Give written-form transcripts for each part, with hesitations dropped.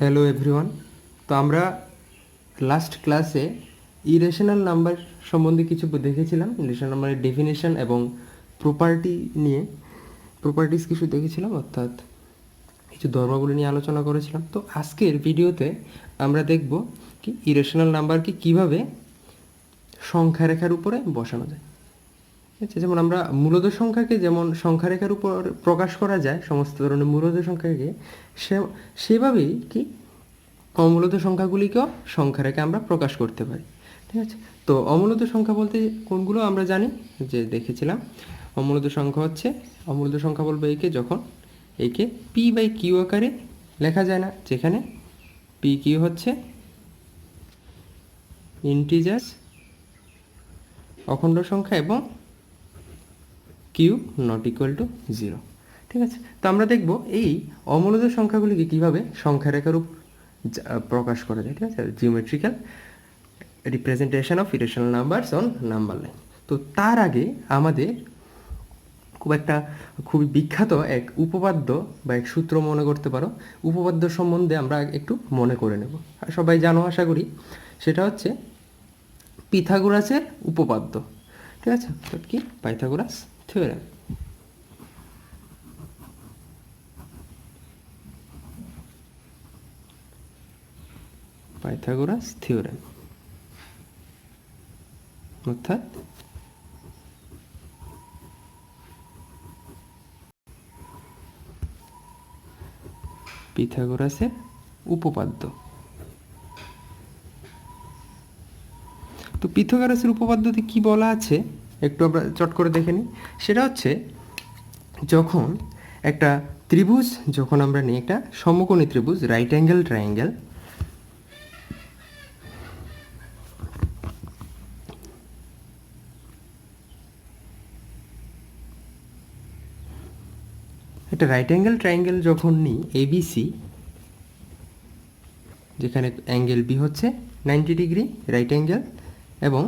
Hello everyone. তো আমরা last ক্লাসে ইরেশনাল নাম্বার সম্বন্ধে কিছু দেখেছিলাম, ইরেশনাল নাম্বারের ডেফিনেশন এবং প্রপার্টি নিয়ে প্রপার্টিস কিছু দেখেছিলাম, অর্থাৎ কিছু ধর্মাবলী নিয়ে আলোচনা করেছিলাম। তো আজকের ভিডিওতে আমরা দেখব কি ইরেশনাল নাম্বারকে কীভাবে সংখ্যারেখার উপরে বসানো যায়। ঠিক আছে, যেমন আমরা মূলদ সংখ্যাকে যেমন সংখ্যারেখার উপর প্রকাশ করা যায়, সমস্ত ধরনের মূলদ সংখ্যাকে সেভাবেই কি অমূলদ সংখ্যাগুলিকেও সংখ্যারেখা আমরা প্রকাশ করতে পারি। ঠিক আছে, তো অমূলদ সংখ্যা বলতে কোনগুলো আমরা জানি, যে দেখেছিলাম অমূলদ সংখ্যা হচ্ছে, অমূলদ সংখ্যা বলবো একে যখন একে পি বাই কিউ আকারে লেখা যায় না, যেখানে পি কিউ হচ্ছে ইন্টিজার্স অখণ্ড সংখ্যা এবং কিউ নট ইকুয়াল টু 0। ঠিক আছে, তো আমরা দেখব এই অমূলদ সংখ্যাগুলিকে কীভাবে সংখ্যারেখার উপর প্রকাশ করা যায়। ঠিক আছে, geometrical representation of irrational numbers on number line. তো তার আগে আমাদের খুবই বিখ্যাত এক উপপাদ্য বা এক সূত্র মনে করতে পারো, উপপাদ্য সম্বন্ধে আমরা একটু মনে করে নেব। সবাই জানো আশা করি, সেটা হচ্ছে পিথাগোরাসের উপপাদ্য। ঠিক আছে, অর্থাৎ কি পাইথাগোরাস থিওরেম। পাইথাগোরাস থিওরেম অর্থাৎ পিথাগোরাসের উপপাদ্য। তো পিথাগোরাসের উপপাদ্যতে কি বলা আছে একটু আমরা চট করে দেখে নিই। সেটা হচ্ছে যখন একটা ত্রিভুজ, যখন আমরা নিই একটা সমকোণী ত্রিভুজ, রাইট অ্যাঙ্গেল ট্রায়াঙ্গেল, একটা রাইট অ্যাঙ্গেল ট্রায়াঙ্গেল যখন নিই এবিসি, যেখানে অ্যাঙ্গেল বি হচ্ছে 90 ডিগ্রি রাইট অ্যাঙ্গেল, এবং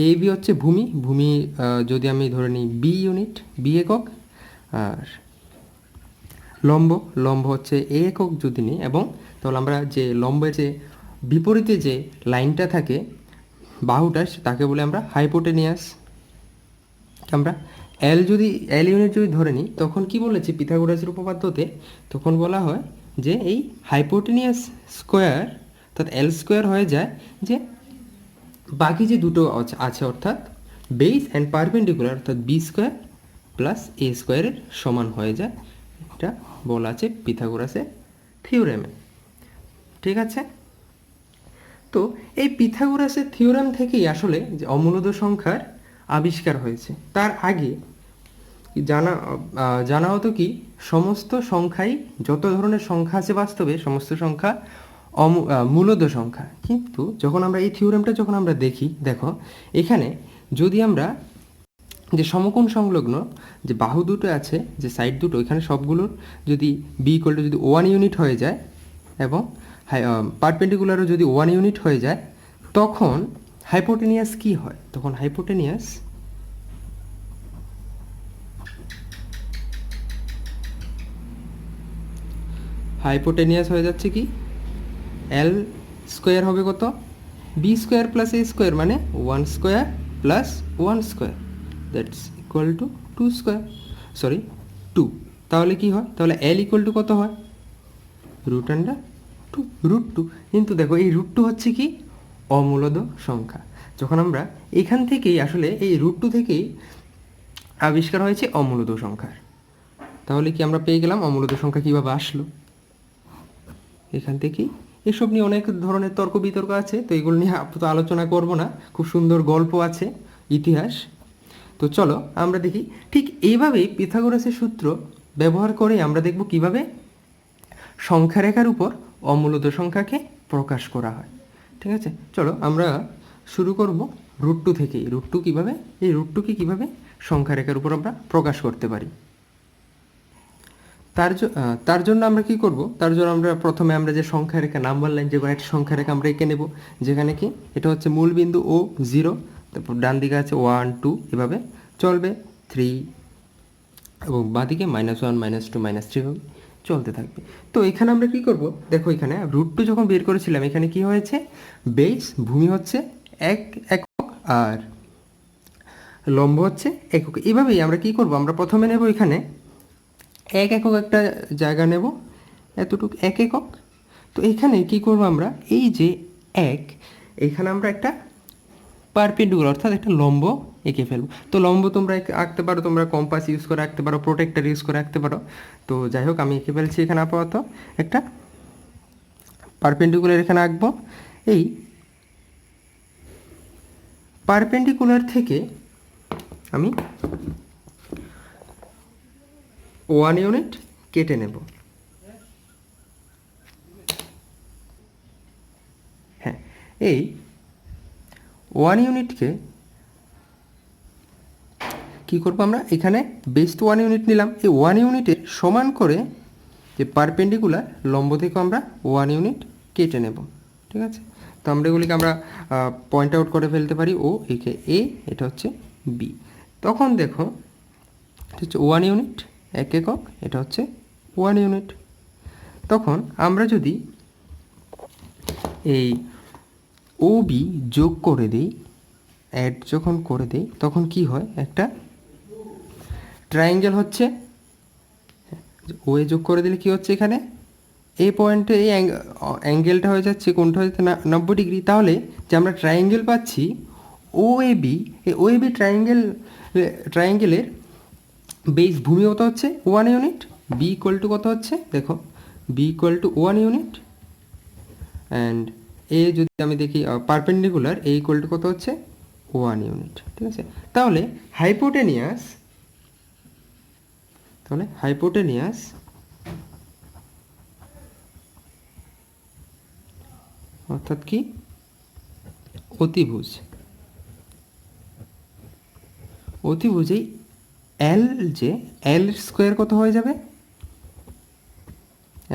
এ বি হচ্ছে ভূমি যদি আমি ধরে নিই বি ইউনিট, বি একক, আর লম্ব হচ্ছে এ একক যদি নিই, এবং তাহলে আমরা যে লম্বের যে বিপরীতে যে লাইনটা থাকে বাহুটা, তাকে বলে আমরা হাইপোটেনিয়াস। আমরা এল ইউনিট যদি ধরে নিই, তখন কি বলেছি পিথাগোরাসের উপপাদ্যতে, তখন বলা হয় যে এই হাইপোটেনিয়াস স্কোয়ার অর্থাৎ এল স্কোয়ার হয়ে যায় যে বাকি যে দুটো আছে, অর্থাৎ বেস অ্যান্ড পারপেন্ডিকুলার, অর্থাৎ বি স্কোয়ার প্লাস এ স্কোয়ারের সমান হয়ে যায়। এটা বলা আছে পিথাগোরাসের থিওরেমে। ঠিক আছে, তো এই পিথাগোরাসের থিওরেম থেকেই আসলে যে অমূলদ সংখ্যার আবিষ্কার হয়েছে। তার আগে জানা হতো কি সমস্ত সংখ্যাই, যত ধরনের সংখ্যা আছে বাস্তবে সমস্ত সংখ্যা মূলদ সংখ্যা। কিন্তু যখন আমরা এই থিওরেমটা যখন আমরা দেখো এখানে যদি আমরা যে সমকোণ সংলগ্ন যে বাহু দুটো আছে, যে সাইড দুটো, এখানে সবগুলোর যদি বি ইকুয়াল টু যদি 1 ইউনিট হয়ে যায় এবং পারপেন্ডিকুলারও যদি 1 ইউনিট হয়ে যায়, তখন হাইপোটেনিয়াস কি হয়? তখন হাইপোটেনিয়াস হয়ে যাচ্ছে কি এল স্কোয়ার হবে কত? B square plus A square, মানে 1 square plus 1 square, that's equal two 2 square, sorry 2। তাহলে কি হয়? তাহলে এল ইকুয়াল টু কত হয়? √2। কিন্তু দেখো এই √2 হচ্ছে কি অমূলদ সংখ্যা। যখন আমরা এখান থেকেই আসলে এই √2 থেকেই আবিষ্কার হয়েছে অমূলদ সংখ্যার। তাহলে কি আমরা পেয়ে গেলাম অমূলদ সংখ্যা কীভাবে আসলো এখান থেকেই। এসব নিয়ে অনেক ধরনের তর্ক বিতর্ক আছে, তো এগুলো নিয়ে আপাতত আলোচনা করব না। খুব সুন্দর গল্প আছে, ইতিহাস। তো চলো আমরা দেখি। ঠিক এইভাবেই পিথাগোরাসের সূত্র ব্যবহার করে আমরা দেখব কিভাবে সংখ্যারেখার উপর অমূলদ সংখ্যাকে প্রকাশ করা হয়। ঠিক আছে, চলো আমরা শুরু করব √2 থেকেই। √2কে কীভাবে সংখ্যারেখার উপর আমরা প্রকাশ করতে পারি। তার জন্য আমরা কি করব? তার জন্য আমরা প্রথমে আমরা যে সংখ্যারেখা নাম্বার লাইন, যে কোনো একটা সংখ্যারেখা আমরা এঁকে নেব, যেখানে কি এটা হচ্ছে মূল বিন্দু ও 0, তারপর ডান দিকে আছে 1 2, এভাবে চলবে 3, এবং বাঁ দিকে -1 -2 -3 হবে। চলতে থাকবে। তো এখানে আমরা কি করব, দেখো এখানে √2 যখন বের করেছিলাম এখানে কি হয়েছে, বেস ভূমি হচ্ছে 1 একক আর লম্ব হচ্ছে একক। এভাবেই আমরা কি করব, আমরা প্রথমে নেব এখানে 1 একক একটা জায়গা নেব, এতটুকু 1 একক। তো এখানে কি করব আমরা, এই যে 1, এখানে আমরা একটা পারপেন্ডিকুলার অর্থাৎ একটা লম্ব এঁকে ফেলবো। তো লম্ব তোমরা আঁকতে পারো, তোমরা কম্পাস ইউজ করে আঁকতে পারো, প্রোটেক্টর ইউজ করে আঁকতে পারো। তো যাই হোক আমি এঁকে ফেলছি এখানে আপাতত একটা পারপেন্ডিকুলার এখানে আঁকবো। এই পারপেন্ডিকুলার থেকে আমি 1 ইউনিট কেটে নেব। হ্যাঁ, এই 1 ইউনিটকে কি করব আমরা, এখানে বেস তো 1 ইউনিট নিলাম, এই 1 ইউনিটের সমান করে যে পারপেন্ডিকুলার লম্ব থেকে আমরা 1 ইউনিট কেটে নেব। ঠিক আছে, তো আমরা এগুলিকে আমরা পয়েন্ট আউট করে ফেলতে পারি, ও একে এ, এটা হচ্ছে বি। তখন দেখো এটা হচ্ছে 1 ইউনিট 1 একক, এটা হচ্ছে 1 ইউনিট। তখন আমরা যদি এই ও বি যোগ করে দিই, অ্যাড যখন করে দিই তখন কি হয়, একটা ট্রায়াঙ্গেল হচ্ছে। ও এ যোগ করে দিলে কি হচ্ছে, এখানে এই পয়েন্টে এই অ্যাঙ্গেলটা হয়ে যাচ্ছে, কোনটা হয়ে যাচ্ছে 90 ডিগ্রি। তাহলে যে আমরা ট্রায়াঙ্গেল পাচ্ছি ও এ বি, এই ও এ বি ট্রায়াঙ্গেলের বেস ভূমি কত হচ্ছে 1 ইউনিট, বি ইকুয়াল টু কত হচ্ছে, দেখো B equal to 1 unit, and A যদি আমি দেখি পারপেন্ডিকুলার এ ইকুয়াল টু কত হচ্ছে 1 ইউনিট। ঠিক আছে, তাহলে হাইপোটেনিয়াস অর্থাৎ কি অতিভুজেই এল, যে এল স্কোয়ার কত হয়ে যাবে,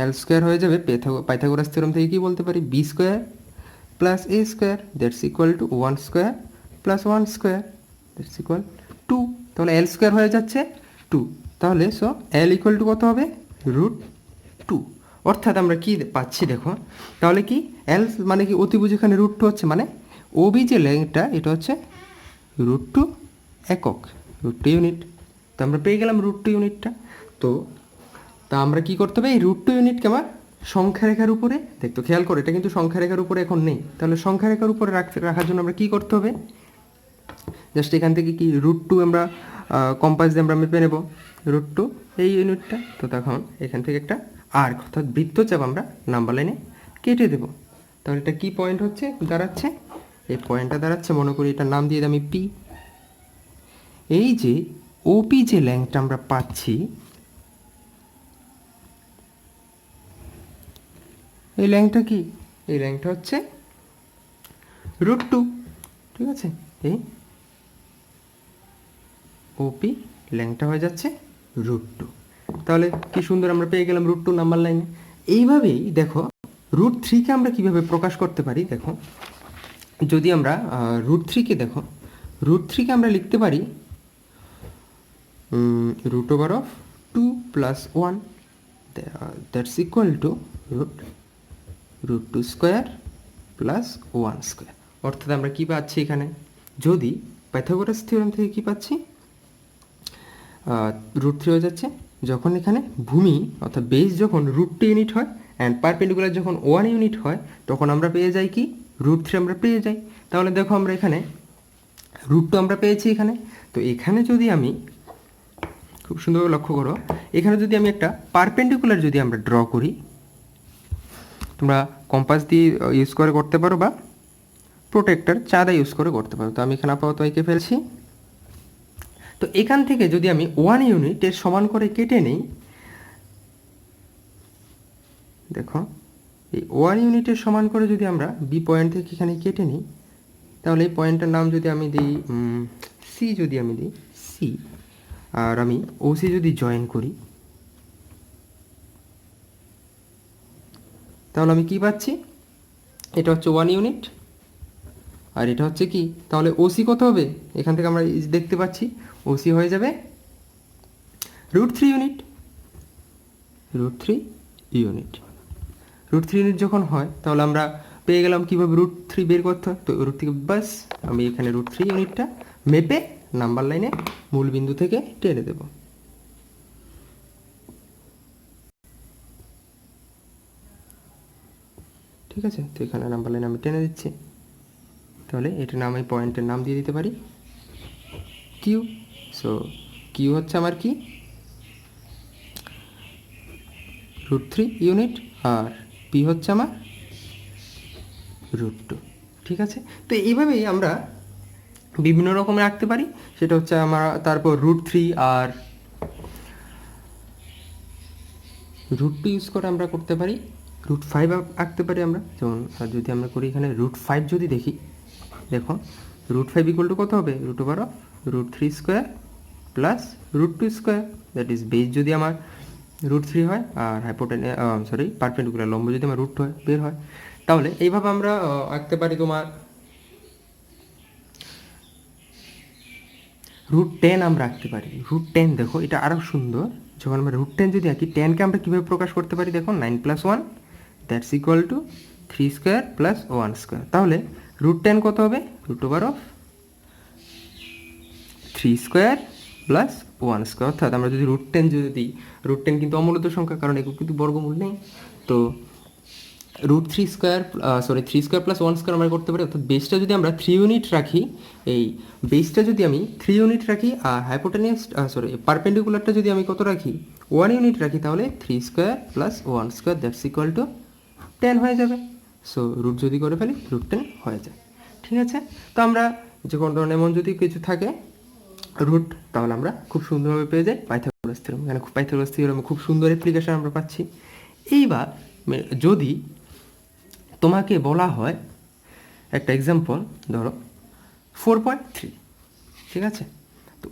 এল স্কোয়ার হয়ে যাবে পাইথাগোরাস থিওরেম থেকে কি বলতে পারি, B square plus A square that's equal to 1 square plus 1 square that's equal 2। তাহলে এল স্কোয়ার হয়ে যাচ্ছে 2, তাহলে সো এল ইকুয়াল টু কত হবে, √2। অর্থাৎ আমরা কি পাচ্ছি দেখো, তাহলে কি এল মানে কি অতিভুজ, এখানে √2 হচ্ছে মানে ও বি যে লেন্থটা এটা হচ্ছে √2 একক, √2 ইউনিট। তো আমরা পেয়ে গেলাম √2 ইউনিটটা। তা আমরা কি করতে হবে, এই √2 ইউনিটকে আমার সংখ্যা রেখার উপরে, দেখতো খেয়াল করে এটা কিন্তু সংখ্যা রেখার উপরে এখন নেই, তাহলে সংখ্যা রেখার উপরে রাখার জন্য আমরা কি করতে হবে, জাস্ট এখান থেকে কি √2 আমরা কম্পাস দিয়ে আমরা মেপে নেব √2 এই ইউনিটটা। তো তখন এখান থেকে একটা আর্ক অর্থাৎ বৃত্তচাপ আমরা নাম্বার লাইনে কেটে দেব। তাহলে এটা কি পয়েন্ট হচ্ছে দাঁড়াচ্ছে, এই পয়েন্টটা দাঁড়াচ্ছে, মনে করি এটার নাম দিয়ে আমি পি। এই যে ওপি যে লেন্থটা আমরা পাচ্ছি, এই লেন্থটা কি, এই লেন্থটা হচ্ছে √2। ঠিক আছে, এই ওপি লেন্থটা হয়ে যাচ্ছে √2। তাহলে কি সুন্দর আমরা পেয়ে গেলাম √2 নাম্বার লাইনে। এইভাবেই দেখো √3কে আমরা কিভাবে প্রকাশ করতে পারি, দেখো যদি আমরা √3কে দেখো, √3কে আমরা লিখতে পারি √2 + 1 that's equal two √2 square plus 1 square. অর্থাৎ আমরা কি পাচ্ছি এখানে, যদি পাইথাগোরাস থিওরেম থেকে কি পাচ্ছি, √3 হয়ে যাচ্ছে যখন এখানে ভূমি অর্থাৎ বেস যখন √2 ইউনিট হয় অ্যান্ড পারপেন্ডিকুলার যখন 1 ইউনিট হয়, তখন আমরা পেয়ে যাই কি √3 আমরা পেয়ে যাই। তাহলে দেখো আমরা এখানে √2 আমরা পেয়েছি এখানে। তো এখানে যদি আমি খুব সুন্দরভাবে লক্ষ্য করো, এখানে যদি আমি একটা পারপেন্ডিকুলার যদি আমরা ড্র করি, তোমরা কম্পাস দিয়ে ইউজ করে করতে পারো বা প্রোটেক্টর চাঁদা ইউজ করে করতে পারো। তো আমি এখানে আপাতত এঁকে ফেলছি। তো এখান থেকে যদি আমি 1 ইউনিটের সমান করে কেটে নিই, দেখো এই 1 ইউনিটের সমান করে যদি আমরা বি পয়েন্ট থেকে এখানে কেটে নিই, তাহলে এই পয়েন্টটার নাম যদি আমি দিই সি, যদি আমি দিই সি, আর আমি ওসি যদি জয়েন করি, তাহলে আমি কি পাচ্ছি, এটা হচ্ছে 1 ইউনিট আর এটা হচ্ছে কি, তাহলে ওসি কত হবে, এখান থেকে আমরা দেখতে পাচ্ছি ওসি হয়ে যাবে √3 ইউনিট। √3 ইউনিট। √3 ইউনিট যখন হয় তাহলে আমরা পেয়ে গেলাম কীভাবে √3 বের করতে হয়। তো রুট থেকে বাস আমি এখানে √3 ইউনিটটা মেপে নাম্বার লাইনে মূল বিন্দু থেকে টেনে দেব। ঠিক আছে, তো এখানে নাম্বার লাইনে আমি টেনে দিচ্ছি। তাহলে এটা নাম আমি পয়েন্টের নাম দিয়ে দিতে পারি কিউ। সো কিউ হচ্ছে আমার কি √3 ইউনিট, আর পি হচ্ছে আমার √2। ঠিক আছে, তো এইভাবেই আমরা বিভিন্ন রকমের রাখতে পারি। সেটা হচ্ছে আমরা তারপর √3 আর √2 ইউজ করে আমরা করতে পারি। √5 আঁকতে পারি আমরা, যেমন যদি আমরা করি এখানে √5 যদি দেখি, দেখো √5 ইকুয়াল টু কত হবে, √3 square plus √2 square, that is base যদি আমার √3 হয় আর পারপেন্ডিকুলার লম্ব যদি আমার √2 হয় বের হয়। তাহলে এইভাবে আমরা আঁকতে পারি তোমার √10 আমরা আঁকতে পারি। √10 দেখো এটা আরও সুন্দর, যখন আমরা √10 যদি আঁকি, 10কে আমরা কীভাবে প্রকাশ করতে পারি, দেখো 9 + 1 that's equal two 3 square plus 1 square. তাহলে √10 কত হবে, √3 স্কোয়ার প্লাস 1 স্কোয়ার। অর্থাৎ আমরা যদি √10 যদি √10 কিন্তু অমূলত সংখ্যা, কারণ এগুলো কিন্তু বর্গমূল নেই, তো √3 স্কোয়ার 3 স্কোয়ার প্লাস 1 স্কোয়ার আমরা করতে পারি। অর্থাৎ বেসটা যদি আমরা 3 ইউনিট রাখি, এই বেসটা যদি আমি 3 ইউনিট রাখি আর হাইপোটেনিয়াস পারপেন্ডিকুলারটা যদি আমি কত রাখি 1 ইউনিট রাখি, তাহলে 3 square plus 1 square that's equal two 10 হয়ে যাবে। সো রুট যদি করে ফেলি √10 হয়ে যায়। ঠিক আছে, তো আমরা যে কোনো ধরনের এমন যদি কিছু থাকে রুট, তাহলে আমরা খুব সুন্দরভাবে পেয়ে যাই পাইথাগোরাস থিওরেম। এখানে পাইথাগোরাস থিওরেমে খুব সুন্দর অ্যাপ্লিকেশন আমরা পাচ্ছি। এইবার যদি তোমাকে বলা হয় একটা এক্সাম্পল, ধরো 4.3, ঠিক আছে, তো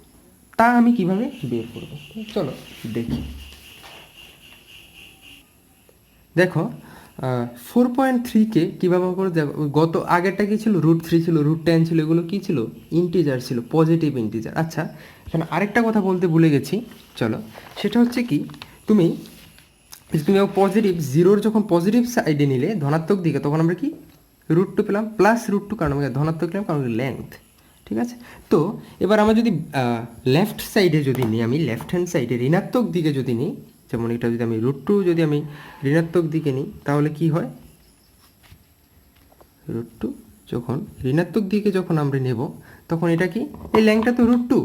তা আমি কিভাবে বের করব, চলো দেখি। দেখো 4.3কে কীভাবে করে গত আগেরটা কী ছিল, √3 ছিল, √10 ছিল, এগুলো কী ছিল, ইন্টিজার ছিল, পজিটিভ ইন্টিজার। আচ্ছা, এখানে আরেকটা কথা বলতে ভুলে গেছি, চলো সেটা হচ্ছে কি, তুমি পজিটিভ জিরোর যখন পজিটিভ সাইডে নিলে ধনাত্মক দিকে, তখন আমরা কি √2 পেলাম, প্লাস √2 কারণ আমরা ধনাত্মক পেলাম কারণ লেন্থ। ঠিক আছে, তো এবার আমরা যদি লেফট সাইডে যদি নিই, আমি লেফট হ্যান্ড সাইডে ঋণাত্মক দিকে যদি নিই, যেমন এটা যদি আমি √2 যদি আমি ঋণাত্মক দিকে নিই, তাহলে কি হয়, √2 যখন ঋণাত্মক দিকে যখন আমরা নেব, তখন এটা কি, এই ল্যাংটা তো √2,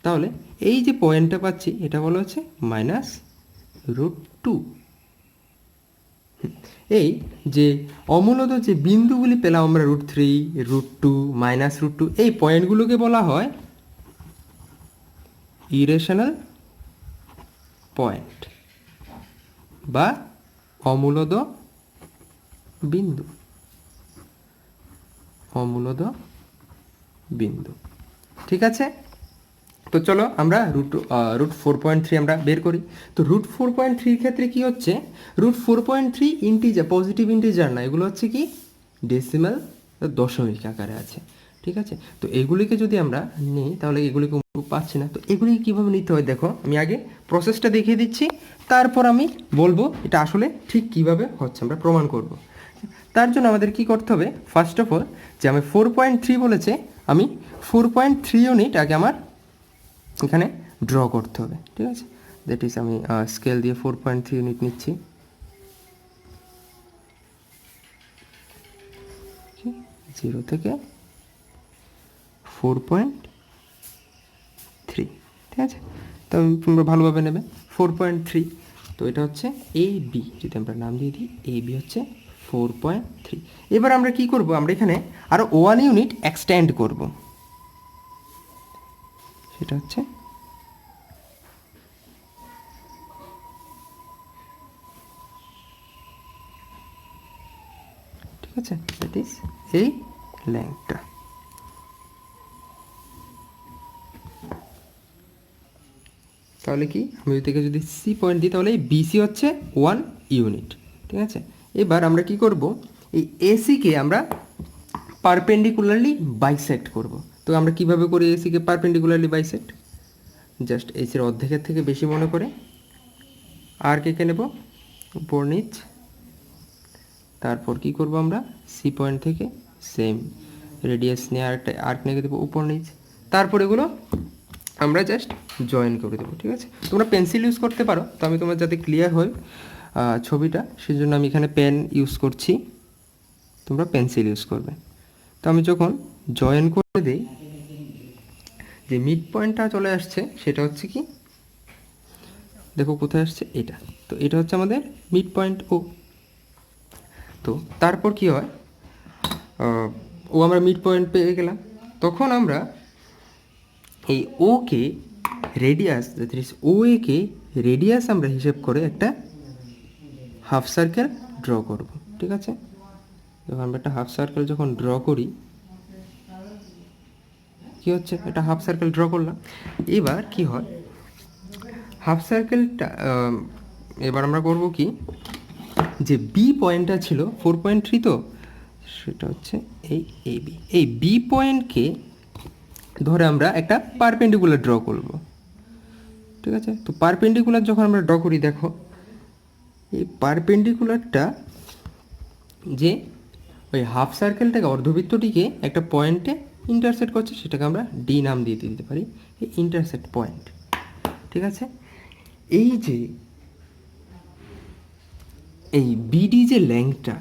তাহলে এই যে পয়েন্টটা পাচ্ছি এটা বলা হচ্ছে -√2। এই যে অমূলত যে বিন্দুগুলি পেলাম আমরা √3, √2, -√2, এই পয়েন্টগুলোকে বলা হয় ইরেশনাল পয়েন্ট বা অমূলদ বিন্দু। অমূলদ বিন্দু, ঠিক আছে। তো চলো আমরা √4.3 আমরা বের করি। তো √4.3 ক্ষেত্রে কি হচ্ছে, √4.3 ইন্টিজার, পজিটিভ ইন্টিজার না, এগুলো হচ্ছে কি ডেসিমাল, দশমিক আকারে আছে। ঠিক আছে, তো এগুলিকে যদি আমরা নিই তাহলে এগুলিকে পাচ্ছি না। তো এগুলিকে কীভাবে নিতে হয়, দেখো আমি আগে প্রসেসটা দেখিয়ে দিচ্ছি, তারপর আমি বলবো এটা আসলে ঠিক কিভাবে হচ্ছে, আমরা প্রমাণ করব। তার জন্য আমাদের কি করতে হবে, ফার্স্ট অফ অল যে আমি 4.3 বলেছে, আমি 4.3 ইউনিট আগে আমার এখানে ড্র করতে হবে। ঠিক আছে, দ্যাট ইজ আমি স্কেল দিয়ে 4.3 ইউনিট নিচ্ছি। 0 থেকে 4.3, ঠিক আছে, তো তোমরা ভালোভাবে নেবে 4.3। তো এটা হচ্ছে এ বি, যদি আমরা নাম দিয়ে দিই এ বি হচ্ছে 4.3। এবার আমরা কি করব, আমরা এখানে আরও 1 ইউনিট এক্সটেন্ড করব, সেটা হচ্ছে ঠিক আছে, দ্যাট ইজ এই লেংথটা। তাহলে কি আমি থেকে যদি সি পয়েন্ট দিই, তাহলে এই বিসি হচ্ছে 1 ইউনিট। ঠিক আছে, এবার আমরা কি করব, এই এসিকে আমরা পারপেন্ডিকুলারলি বাইসেক্ট করব। তো আমরা কিভাবে করি এসিকে পারপেন্ডিকুলারলি বাইসেক্ট, জাস্ট এসির অর্ধেকের থেকে বেশি মনে করে আর কে নেব উপর নিচ, তারপর কি করব আমরা সি পয়েন্ট থেকে সেম রেডিয়াস নিয়ে আরেকটা আর্ক নিয়ে দেবো উপর নিচ, তারপর এগুলো আমরা জাস্ট জয়েন করে দেবো। ঠিক আছে, তোমরা পেন্সিল ইউজ করতে পারো, তো আমি তোমার যাতে ক্লিয়ার হয় ছবিটা সেই জন্য আমি এখানে পেন ইউজ করছি, তোমরা পেন্সিল ইউজ করবে। তো আমি যখন জয়েন করে দিই, যে মিড পয়েন্টটা চলে আসছে সেটা হচ্ছে কি, দেখো কোথায় আসছে এটা, তো এটা হচ্ছে আমাদের মিড পয়েন্ট ও। তো তারপর কি হয়, ও আমরা মিড পয়েন্ট পেয়ে গেলাম, তখন আমরা এই ওকে রেডিয়াস, ও একে রেডিয়াস আমরা হিসেব করে একটা হাফ সার্কেল ড্র করব। ঠিক আছে, যখন আমরা একটা হাফ সার্কেল যখন ড্র করি, কি হচ্ছে, এটা হাফ সার্কেল ড্র করলাম। এবার কি হয়, হাফ সার্কেলটা এবার আমরা করব কি, যে বি পয়েন্টটা ছিল 4.3, তো সেটা হচ্ছে এই বি পয়েন্টকে ধরে আমরা একটা পারপেন্ডিকুলার ড্র করব। ঠিক আছে, তো পারপেন্ডিকুলার যখন আমরা ড্র করি, দেখো এই পারপেন্ডিকুলারটা যে ওই হাফ সার্কেলটাকে অর্ধবৃত্তটিকে একটা পয়েন্টে ইন্টারসেক্ট করছে, সেটাকে আমরা ডি নাম দিয়ে দিতে পারি, এই ইন্টারসেক্ট পয়েন্ট। ঠিক আছে, এই যে এই বিডি যে লেংথটা,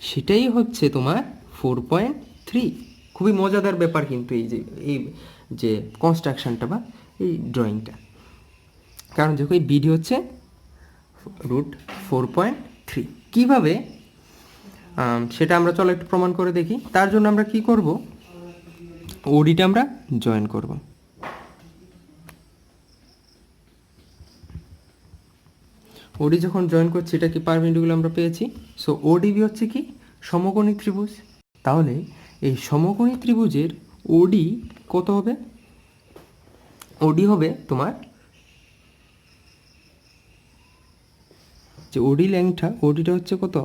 সেটাই হচ্ছে তোমার 4.3। খুবই মজাদার ব্যাপার কিন্তু এই যে কনস্ট্রাকশনটা বা এই ড্রয়িংটা, কারণ দেখো এই বিডি হচ্ছে √4.3। কীভাবে সেটা আমরা চলো একটু প্রমাণ করে দেখি। তার জন্য আমরা কি করব, ওডিটা আমরা জয়েন করব। ওডি যখন জয়েন করছি, এটা কি পারপেন্ডিকুলার আমরা পেয়েছি, সো ওডিবি হচ্ছে কি সমকোণী ত্রিভুজ। তাহলে এই সমকোণী ত্রিভুজের ওডি কত হবে, ওডি হবে তোমার যে ওডি লেংথটা, ওডিটা হচ্ছে কত,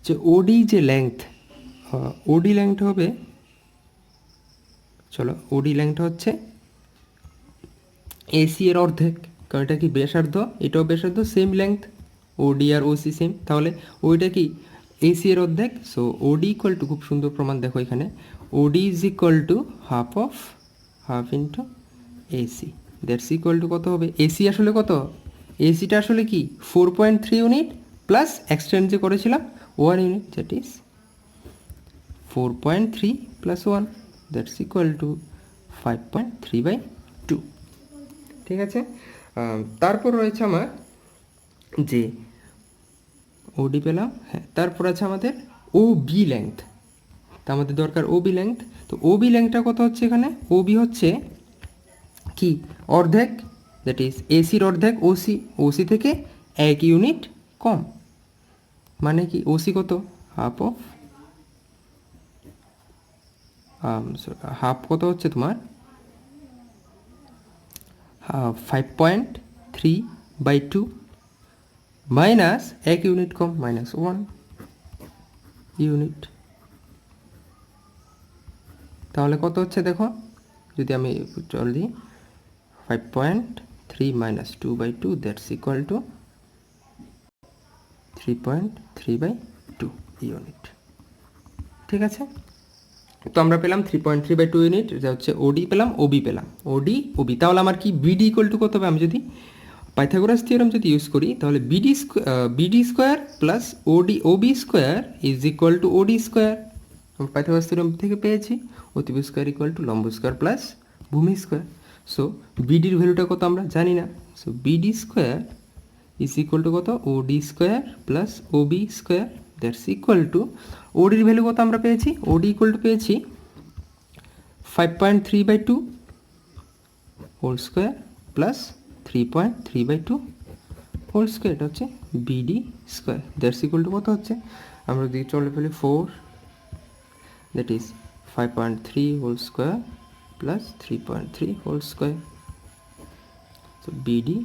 যে ওডি যে লেংথ, ওডি লেংথ হবে, চলো ওডি লেংথ হচ্ছে এসি এর অর্ধেক, কারণ এটা কি ব্যাসার্ধ, এটাও ব্যাসার্ধ, সেম লেংথ, ওডি আর ওসি সেম, তাহলে ওইটা কি এসি এর অর্ধেক। সো ওডি ইকুয়াল টু, খুব সুন্দর প্রমাণ দেখো এখানে, OD is equal to half into AC, that's equal to কত হবে, এসি আসলে কত, এসিটা আসলে কি 4.3 ইউনিট প্লাস এক্সটেন্ড যে করেছিলাম 1 unit, that is 4.3 plus 1, that's equal two 5.3/2। ঠিক আছে, তারপর রয়েছে আমার যে ওডি পেলাম, হ্যাঁ, তারপর আছে আমাদের ও বি লেংথ, তা আমাদের দরকার ও বি লেংথ। তো ও বি লেংথটা কত হচ্ছে এখানে, ও বি হচ্ছে কি অর্ধেক, দ্যাট ইজ এসির অর্ধেক, ওসি থেকে 1 ইউনিট কম, মানে কি ওসি কত, হাফ কত হচ্ছে তোমার 5.3/2 মাইনাস 1 ইউনিট কম, -1 ইউনিট। তাহলে কত হচ্ছে দেখো, যদি আমি চল দিই 5.3 - 2/2, দ্যাটস ইকুয়াল টু 3.3/2 ইউনিট। ঠিক আছে, তো আমরা পেলাম 3.3/2 ইউনিট, এটা হচ্ছে ওডি পেলাম, ওবি পেলাম, ওবি। তাহলে আমার কি বিডি ইকুয়াল টু কত হবে, আমি যদি পাইথাগোরাস থিওরেম যদি ইউজ করি, তাহলে BD square plus OB square is equal to OD square. আমরা পাইথাগোরাস থিওরেম থেকে পেয়েছি অতিভুজ স্কোয়ার ইকুয়াল টু লম্ব স্কোয়ার প্লাস ভূমি স্কোয়ার। সো বিডির ভ্যালুটা কত আমরা জানি না, so BD square is equal to কত, OD square plus OB square, that's equal to ওডির ভ্যালু কত আমরা পেয়েছি, ওডি ইকুয়াল টু পেয়েছি 5.3/2 whole square plus 3.3/2 whole square, এটা হচ্ছে BD square, that's equal to কত হচ্ছে, আমরা যদি চলে ফেলি 4, that is 5.3 whole square plus 3.3 whole square, so BD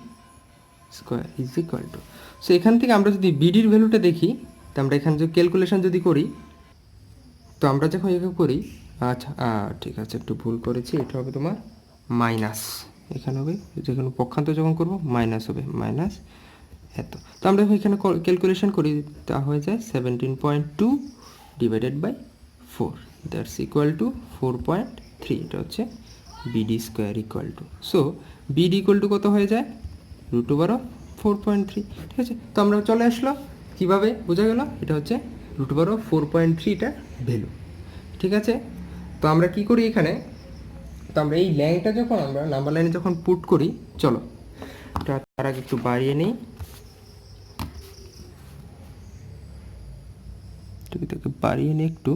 square is equal to, so এখান থেকে আমরা যদি বিডির ভ্যালুটা দেখি, তো আমরা এখানে যদি ক্যালকুলেশন যদি করি, তো আমরা যখন এভাবে করি, আচ্ছা ঠিক আছে একটু ভুল করেছি, এটা হবে তোমার মাইনাস, এখানে হবে যে কোনো পক্ষান্তর যখন করব মাইনাস হবে মাইনাস এত। তো আমরা এখানে ক্যালকুলেশন করি, তা হয়ে যায় 17.2 divided by 4, that's equal to 4.3। এটা হচ্ছে BD square equal to, so BD equal to কত হয়ে যায় √4.3। ঠিক আছে, তো আমরা চলে আসলো কীভাবে বোঝা গেল, এটা হচ্ছে √4.3টা ভ্যালু। ঠিক আছে, তো আমরা কি করি এখানে, তো আমরা এই লাইনটা যখন আমরা নাম্বার লাইনে যখন পুট করি, চলো তার আগে একটু বাড়িয়ে নিই, এটাকে বাড়িয়ে নিই একটু।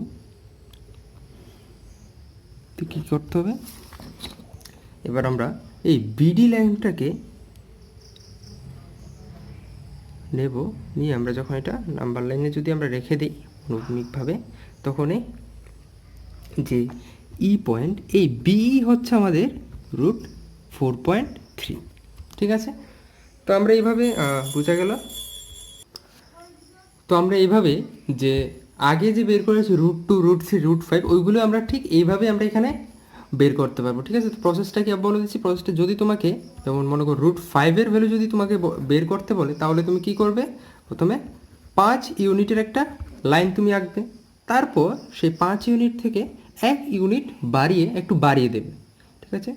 তো কী করতে হবে, এবার আমরা এই বিডি লাইনটাকে নেব, নিয়ে আমরা যখন এটা নাম্বার লাইনে যদি আমরা রেখে দিই অনুভূমিকভাবে, তখন এই যে ই পয়েন্ট, এই বি হচ্ছে আমাদের √4.3। ঠিক আছে, তো আমরা এইভাবে বোঝা গেল। তো আমরা এইভাবে যে আগে যে বের করেছি √2, √3, √5, ওইগুলো আমরা ঠিক এইভাবে আমরা এখানে বের করতে পারবো। ঠিক আছে, তো প্রসেসটা কি বলে দিচ্ছি। প্রসেসটা যদি তোমাকে, যেমন মনে করো √5 ভ্যালু যদি তোমাকে বের করতে বলে, তাহলে তুমি কি করবে, প্রথমে 5 ইউনিটের একটা লাইন তুমি আঁকবে, তারপর সেই 5 ইউনিট থেকে 1 ইউনিট বাড়িয়ে একটু বাড়িয়ে দেবে। ঠিক আছে,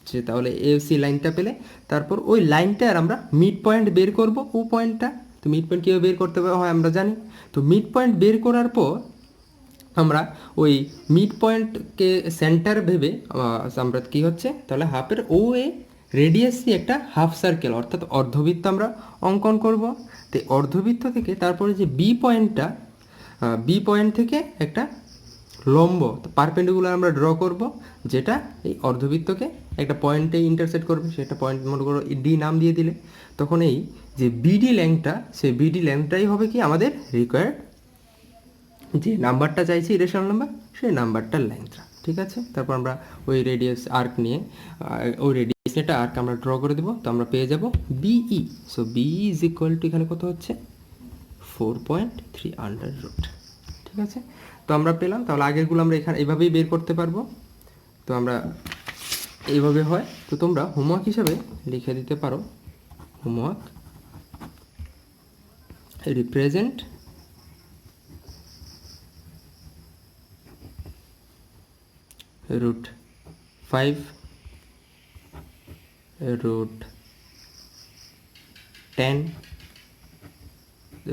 যে তাহলে এসি লাইনটা পেলে, তারপর ওই লাইনটার আমরা মিড পয়েন্ট বের করব, ও পয়েন্টটা। তো মিড পয়েন্ট কীভাবে বের করতে হয় আমরা জানি। তো মিড পয়েন্ট বের করার পর আমরা ওই মিড পয়েন্টকে সেন্টার ভেবে আমরা কী হচ্ছে, তাহলে হাফের ও এ রেডিয়াস দিয়ে একটা হাফ সার্কেল অর্থাৎ অর্ধবৃত্ত আমরা অঙ্কন করব। তো অর্ধবৃত্ত থেকে তারপরে যে বি পয়েন্টটা, বি পয়েন্ট থেকে একটা লম্ব পারপেন্ডিকুলার আমরা ড্র করব, যেটা এই অর্ধবৃত্তকে একটা পয়েন্টে ইন্টারসেক্ট করবে। সেটা পয়েন্ট মনে করো ডি নাম দিয়ে দিলে, তখন এই যে বিডি ল্যাংটা, সেই বিডি ল্যাংটাই হবে কি আমাদের রিকোয়ার্ড যে নাম্বারটা চাইছি ইরেশনাল নাম্বার, সেই নাম্বারটার লেন্থটা। ঠিক আছে, তারপর আমরা ওই রেডিয়াস আর্ক নিয়ে ওই রেডিয়াস একটা আর্ক আমরা ড্র করে দেবো, তো আমরা পেয়ে যাব BE. So BE is equal to এখানে কত হচ্ছে 4.3 √। ঠিক আছে, তো আমরা পেলাম। তাহলে আগেরগুলো আমরা এখানে এইভাবেই বের করতে পারবো। তো আমরা এইভাবে হয়, তো তোমরা হোমওয়ার্ক হিসাবে লিখে দিতে পারো, homework represent √5, √10,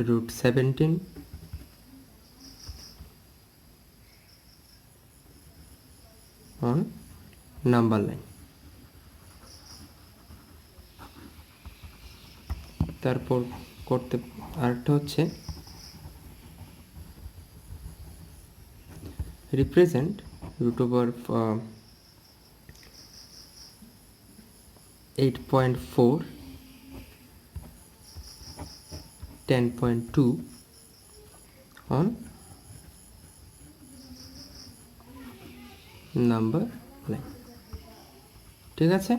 √17 on number line. তারপর করতে আরেকটা হচ্ছে রিপ্রেজেন্ট √8.4, 10.2 on নাম্বার লাইন। ঠিক আছে,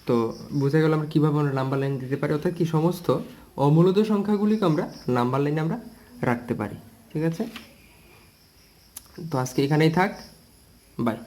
তো বোঝা গেল আমরা কীভাবে আমরা নাম্বার লাইন দিতে পারি, অর্থাৎ কি সমস্ত অমূলদ সংখ্যাগুলিকে আমরা নাম্বার লাইনে আমরা রাখতে পারি। ঠিক আছে, তো আজকে এখানেই থাক, বাই।